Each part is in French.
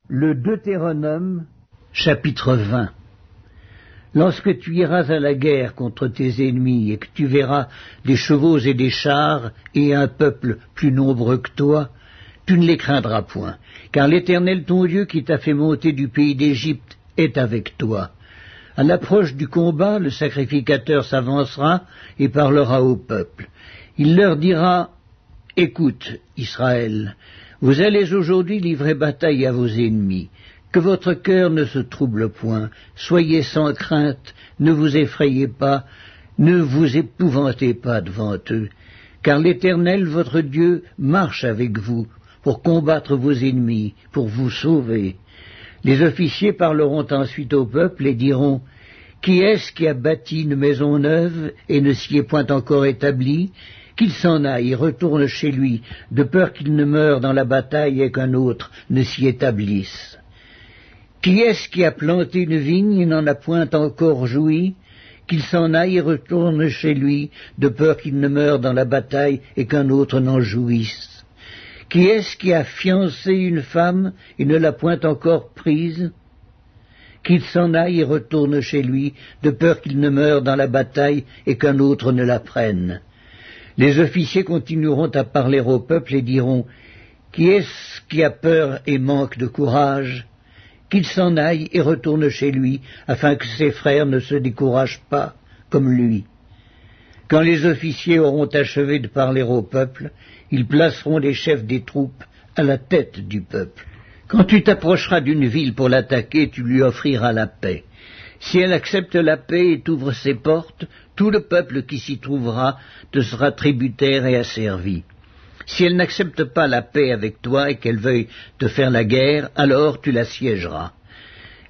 Le Deutéronome, chapitre 20. Lorsque tu iras à la guerre contre tes ennemis et que tu verras des chevaux et des chars et un peuple plus nombreux que toi, tu ne les craindras point, car l'Éternel ton Dieu qui t'a fait monter du pays d'Égypte est avec toi. À l'approche du combat, le sacrificateur s'avancera et parlera au peuple. Il leur dira: « Écoute, Israël, vous allez aujourd'hui livrer bataille à vos ennemis. Que votre cœur ne se trouble point, soyez sans crainte, ne vous effrayez pas, ne vous épouvantez pas devant eux, car l'Éternel votre Dieu marche avec vous pour combattre vos ennemis, pour vous sauver. » Les officiers parleront ensuite au peuple et diront: « Qui est-ce qui a bâti une maison neuve et ne s'y est point encore établi ? Qu'il s'en aille et retourne chez lui, de peur qu'il ne meure dans la bataille et qu'un autre ne s'y établisse. Qui est-ce qui a planté une vigne et n'en a point encore joui ? Qu'il s'en aille et retourne chez lui, de peur qu'il ne meure dans la bataille et qu'un autre n'en jouisse. Qui est-ce qui a fiancé une femme et ne l'a point encore prise ? Qu'il s'en aille et retourne chez lui, de peur qu'il ne meure dans la bataille et qu'un autre ne la prenne. » Les officiers continueront à parler au peuple et diront: « Qui est-ce qui a peur et manque de courage ? Qu'il s'en aille et retourne chez lui, afin que ses frères ne se découragent pas comme lui. » Quand les officiers auront achevé de parler au peuple, ils placeront les chefs des troupes à la tête du peuple. Quand tu t'approcheras d'une ville pour l'attaquer, tu lui offriras la paix. Si elle accepte la paix et t'ouvre ses portes, tout le peuple qui s'y trouvera te sera tributaire et asservi. Si elle n'accepte pas la paix avec toi et qu'elle veuille te faire la guerre, alors tu la siégeras.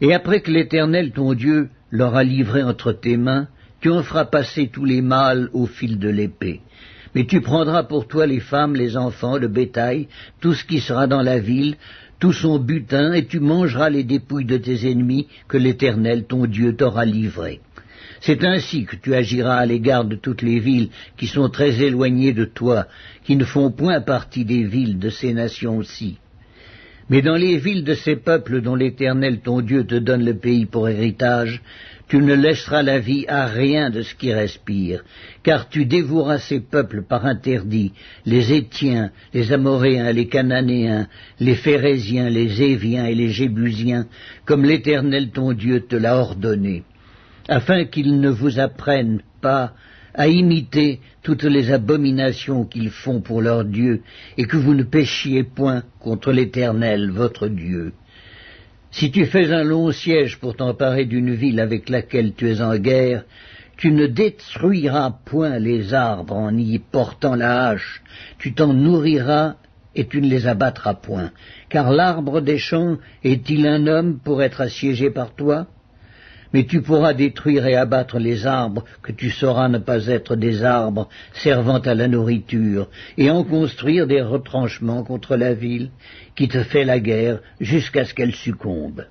Et après que l'Éternel ton Dieu l'aura livré entre tes mains, tu en feras passer tous les mâles au fil de l'épée. Mais tu prendras pour toi les femmes, les enfants, le bétail, tout ce qui sera dans la ville, tout son butin, et tu mangeras les dépouilles de tes ennemis que l'Éternel ton Dieu t'aura livrés. C'est ainsi que tu agiras à l'égard de toutes les villes qui sont très éloignées de toi, qui ne font point partie des villes de ces nations-ci. Mais dans les villes de ces peuples dont l'Éternel ton Dieu te donne le pays pour héritage, tu ne laisseras la vie à rien de ce qui respire, car tu dévoueras ces peuples par interdit, les Héthiens, les Amoréens, les Cananéens, les Phéréziens, les Éviens et les Jébusiens, comme l'Éternel ton Dieu te l'a ordonné, afin qu'ils ne vous apprennent pas à imiter toutes les abominations qu'ils font pour leur Dieu, et que vous ne péchiez point contre l'Éternel votre Dieu. Si tu fais un long siège pour t'emparer d'une ville avec laquelle tu es en guerre, tu ne détruiras point les arbres en y portant la hache, tu t'en nourriras et tu ne les abattras point, car l'arbre des champs est-il un homme pour être assiégé par toi ? Mais tu pourras détruire et abattre les arbres que tu sauras ne pas être des arbres servant à la nourriture, et en construire des retranchements contre la ville qui te fait la guerre jusqu'à ce qu'elle succombe.